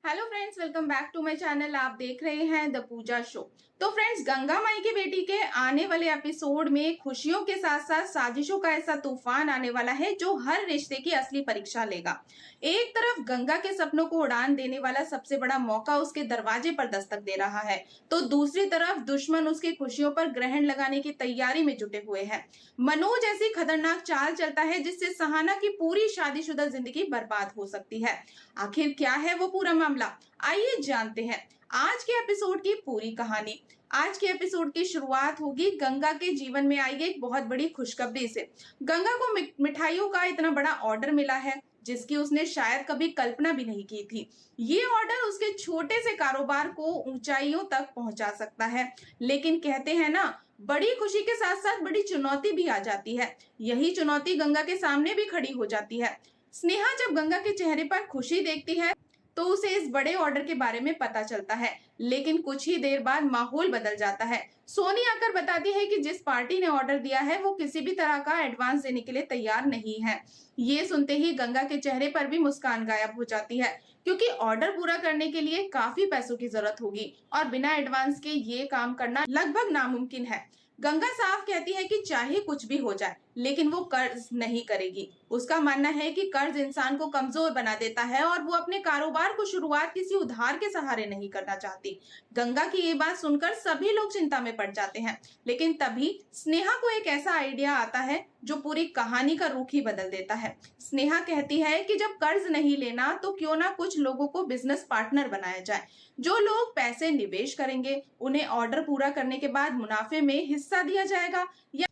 Hello friends, welcome back to my channel. आप देख रहे हैं द पूजा शो। तो फ्रेंड्स, गंगा माई की बेटी के आने वाले एपिसोड में खुशियों के साथ साथ साजिशों का ऐसा तूफान आने वाला है जो हर रिश्ते की असली परीक्षा लेगा। एक तरफ गंगा के सपनों को उड़ान देने वाला सबसे बड़ा मौका उसके दरवाजे पर दस्तक दे रहा है, तो दूसरी तरफ दुश्मन उसकी खुशियों पर ग्रहण लगाने की तैयारी में जुटे हुए हैं। मनोज ऐसी खतरनाक चाल चलता है जिससे सहाना की पूरी शादीशुदा जिंदगी बर्बाद हो सकती है। आखिर क्या है वो पूरा मामला, आइए जानते हैं आज के एपिसोड की पूरी कहानी। आज के एपिसोड की शुरुआत होगी गंगा के जीवन में आई एक बहुत बड़ी खुशखबरी से। गंगा को मिठाइयों का इतना बड़ा ऑर्डर मिला है जिसकी उसने शायद कभी कल्पना भी नहीं की थी। ये ऑर्डर उसके छोटे से कारोबार को ऊंचाइयों तक पहुंचा सकता है, लेकिन कहते हैं ना, बड़ी खुशी के साथ साथ बड़ी चुनौती भी आ जाती है। यही चुनौती गंगा के सामने भी खड़ी हो जाती है। स्नेहा जब गंगा के चेहरे पर खुशी देखती है तो उसे इस बड़े ऑर्डर के बारे में पता चलता है, लेकिन कुछ ही देर बाद माहौल बदल जाता है। सोनी आकर बताती है कि जिस पार्टी ने ऑर्डर दिया है वो किसी भी तरह का एडवांस देने के लिए तैयार नहीं है। ये सुनते ही गंगा के चेहरे पर भी मुस्कान गायब हो जाती है, क्योंकि ऑर्डर पूरा करने के लिए काफी पैसों की जरूरत होगी और बिना एडवांस के ये काम करना लगभग नामुमकिन है। गंगा साफ कहती है कि चाहे कुछ भी हो जाए लेकिन वो कर्ज नहीं करेगी। उसका मानना है कि कर्ज इंसान को कमजोर बना देता है और वो अपने कारोबार को शुरुआत किसी उधार के सहारे नहीं करना चाहती। गंगा की ये बात सुनकर सभी लोग चिंता में पड़ जाते हैं, लेकिन तभी स्नेहा को एक ऐसा आइडिया आता है जो पूरी कहानी का रुख ही बदल देता है। स्नेहा कहती है कि जब कर्ज नहीं लेना तो क्यों ना कुछ लोगों को बिजनेस पार्टनर बनाया जाए। जो लोग पैसे निवेश करेंगे उन्हें ऑर्डर पूरा करने के बाद मुनाफे में हिस्सा दिया जाएगा,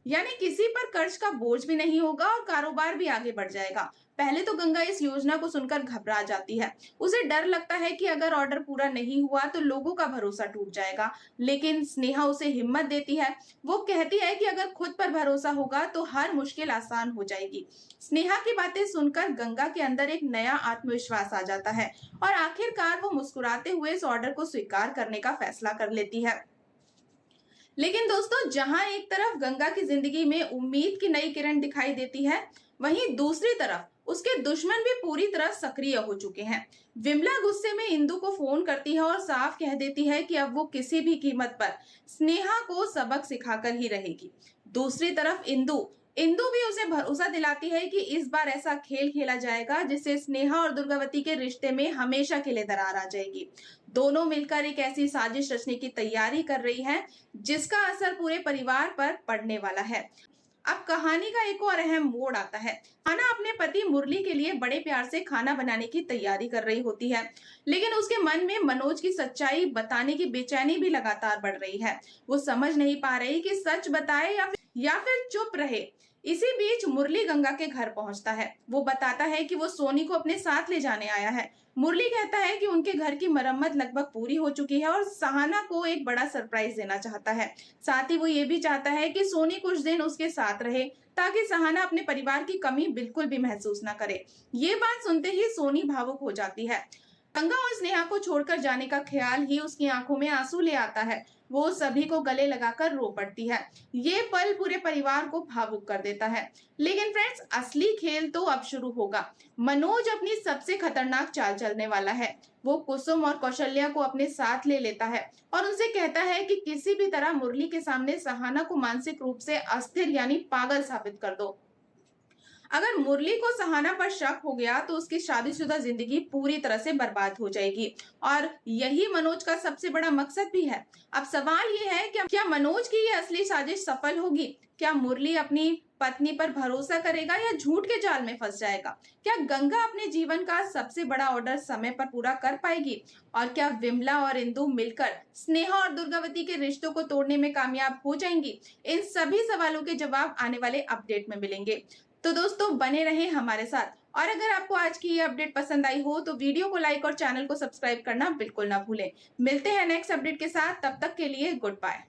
यानी किसी पर कर्ज का बोझ भी नहीं होगा और कारोबार भी आगे बढ़ जाएगा। पहले तो गंगा इस योजना को सुनकर घबरा जाती है। उसे डर लगता है कि अगर ऑर्डर पूरा नहीं हुआ तो लोगों का भरोसा टूट जाएगा, लेकिन स्नेहा उसे हिम्मत देती है। वो कहती है कि अगर खुद पर भरोसा होगा तो हर मुश्किल आसान हो जाएगी। स्नेहा की बातें सुनकर गंगा के अंदर एक नया आत्मविश्वास आ जाता है और आखिरकार वो मुस्कुराते हुए इस ऑर्डर को स्वीकार करने का फैसला कर लेती है। लेकिन दोस्तों, जहां एक तरफ गंगा की जिंदगी में उम्मीद की नई किरण दिखाई देती है, वहीं दूसरी तरफ उसके दुश्मन भी पूरी तरह सक्रिय हो चुके हैं। विमला गुस्से में इंदु को फोन करती है और साफ कह देती है कि अब वो किसी भी कीमत पर स्नेहा को सबक सिखाकर ही रहेगी। दूसरी तरफ इंदु भी उसे भरोसा दिलाती है कि इस बार ऐसा खेल खेला जाएगा जिससे स्नेहा और दुर्गावती के रिश्ते में हमेशा के लिए दरार आ जाएगी। दोनों मिलकर एक ऐसी साजिश रचने की तैयारी कर रही हैं जिसका असर पूरे परिवार पर पड़ने वाला है। अब कहानी का एक और अहम मोड़ आता है। खाना अपने पति मुरली के लिए बड़े प्यार से खाना बनाने की तैयारी कर रही होती है, लेकिन उसके मन में मनोज की सच्चाई बताने की बेचैनी भी लगातार बढ़ रही है। वो समझ नहीं पा रही कि सच बताए या फिर चुप रहे। इसी बीच मुरली गंगा के घर पहुंचता है। वो बताता है कि वो सोनी को अपने साथ ले जाने आया है। मुरली कहता है कि उनके घर की मरम्मत लगभग पूरी हो चुकी है और सहाना को एक बड़ा सरप्राइज देना चाहता है। साथ ही वो ये भी चाहता है कि सोनी कुछ दिन उसके साथ रहे ताकि सहाना अपने परिवार की कमी बिल्कुल भी महसूस न करे। ये बात सुनते ही सोनी भावुक हो जाती है। गंगा और स्नेहा को छोड़कर जाने का ख्याल ही उसकी आंखों में आंसू ले आता है। वो सभी को गले लगाकर रो पड़ती है। ये पल पूरे परिवार को भावुक कर देता है। लेकिन फ्रेंड्स, असली खेल तो अब शुरू होगा। मनोज अपनी सबसे खतरनाक चाल चलने वाला है। वो कुसुम और कौशल्या को अपने साथ ले लेता है और उनसे कहता है कि किसी भी तरह मुरली के सामने सहाना को मानसिक रूप से अस्थिर यानी पागल साबित कर दो। अगर मुरली को सहाना पर शक हो गया तो उसकी शादीशुदा जिंदगी पूरी तरह से बर्बाद हो जाएगी और यही मनोज का सबसे बड़ा मकसद भी है। अब सवाल ये है कि क्या मनोज की ये असली साजिश सफल होगी? क्या मुरली अपनी पत्नी पर भरोसा करेगा या झूठ के जाल में फंस जाएगा? क्या गंगा अपने जीवन का सबसे बड़ा ऑर्डर समय पर पूरा कर पाएगी? और क्या विमला और इंदु मिलकर स्नेहा और दुर्गावती के रिश्तों को तोड़ने में कामयाब हो जाएंगी? इन सभी सवालों के जवाब आने वाले अपडेट में मिलेंगे। तो दोस्तों, बने रहें हमारे साथ और अगर आपको आज की ये अपडेट पसंद आई हो तो वीडियो को लाइक और चैनल को सब्सक्राइब करना बिल्कुल ना भूलें। मिलते हैं नेक्स्ट अपडेट के साथ, तब तक के लिए गुड बाय।